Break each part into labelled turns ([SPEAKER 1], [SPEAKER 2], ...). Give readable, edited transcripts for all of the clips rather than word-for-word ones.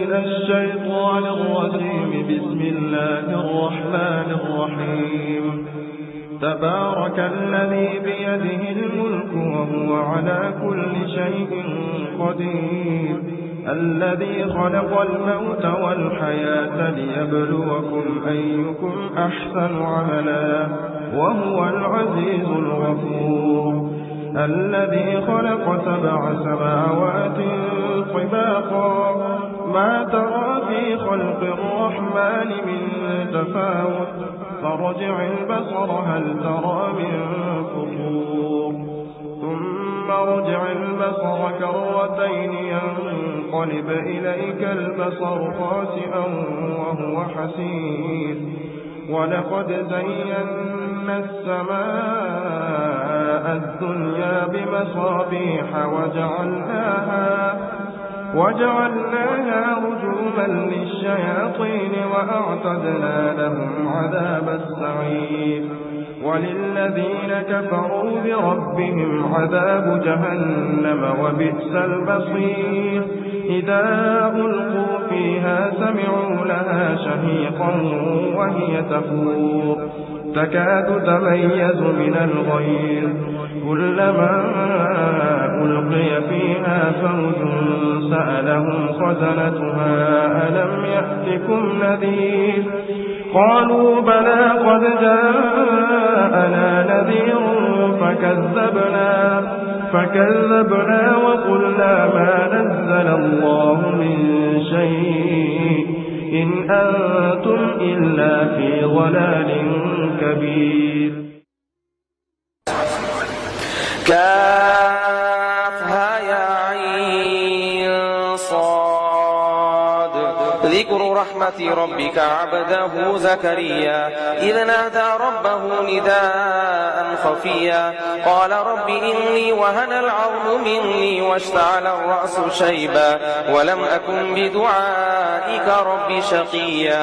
[SPEAKER 1] من الشيطان الرجيم. بسم الله الرحمن الرحيم. تبارك الذي بيده الملك وهو على كل شيء قدير، الذي خلق الموت والحياة ليبلوكم أيكم أحسن عملا وهو العزيز الغفور. الذي خلق 7 سماوات طباقا، ما ترى في خلق الرحمن من تفاوت، فارجع البصر هل ترى من فطور، ثم ارجع البصر كرتين ينقلب إليك البصر خاسئا وهو حسير. ولقد زينا السماء الدنيا بمصابيح وجعلناها رجوما للشياطين وأعتدنا لهم عذاب السعير. وللذين كفروا بربهم عذاب جهنم وبئس المصير. إذا ألقوا فيها سمعوا لها شهيقا وهي تفور، تكاد تميز من الغيظ، كلما ألقي فيها فوج سألهم خزنتها ألم يأتكم نذير؟ قالوا بلى قد جاءنا نذير فكذبنا وقلنا ما نزل الله من شيء إن أنتم إلا في ضلال كبير.
[SPEAKER 2] كافها يا عين صاد. ذكر رحمة ربك عبده زكريا إذ نادى ربه نداء خفيا قال رب إني وهن العظم مني واشتعل الرأس شيبا ولم أكن بدعائك رب شقيا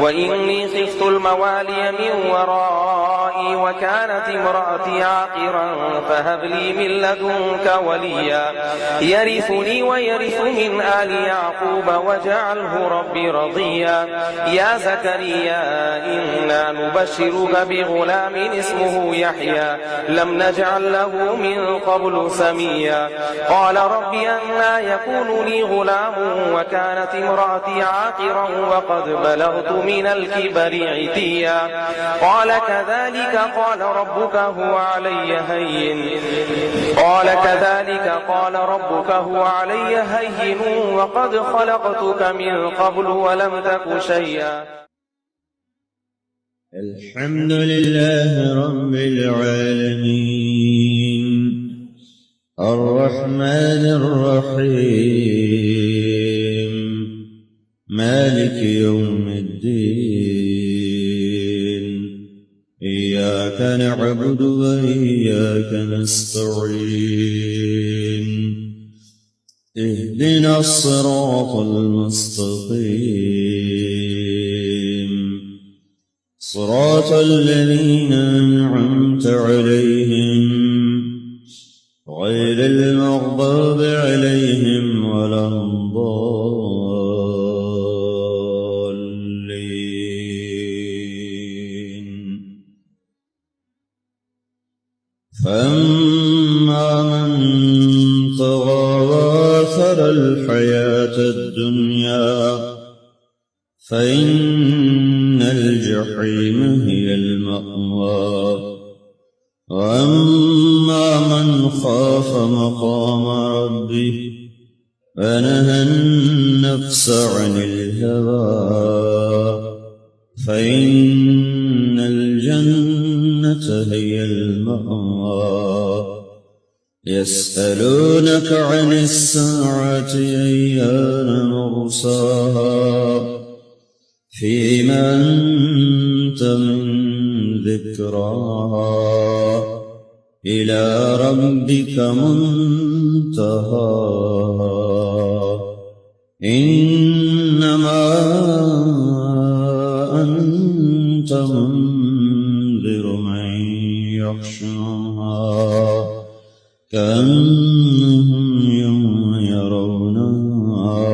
[SPEAKER 2] وإني خفت الموالي من ورائي وكانت امرأتي عاقرا فهب لي من لدنك وليا يرثني ويرث من آل يعقوب واجعله ربي رضيا. يا زكريا إنا نبشرك بغلام اسمه يحيى لم نجعل له من قبل سميا قال رب أنى يكون لي غلام وكانت امرأتي عاقرا وقد بلغت من الكبر عتيا قال كذلك قال ربك هو علي هين وقد خلقتك من قبل ولم تك شيئا.
[SPEAKER 3] الحمد لله رب العالمين الرحمن الرحيم مالك يوم الدين إياك نعبد وإياك نستعين اهدنا الصراط المستقيم صراط الذين أنعمت عليهم غير المغضوب عليهم ولا الضالين. فأما من طغى وآثر الحياة الدنيا فإن الجحيم هي المأوى. وأما من خاف مقام ربه ونهى النفس عن الهوى فإن الجنة هي المأوى. يسألونك عن الساعة أيان مرساها فيما أنت من ذكراها إلى ربك منتهاها. إنما أنت منذر من يخشاها كأنهم يوم يرونها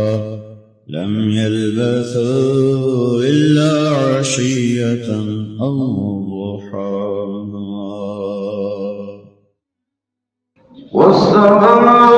[SPEAKER 3] لم يلبثوا إلا عشية أو ضحاها.
[SPEAKER 1] والسماء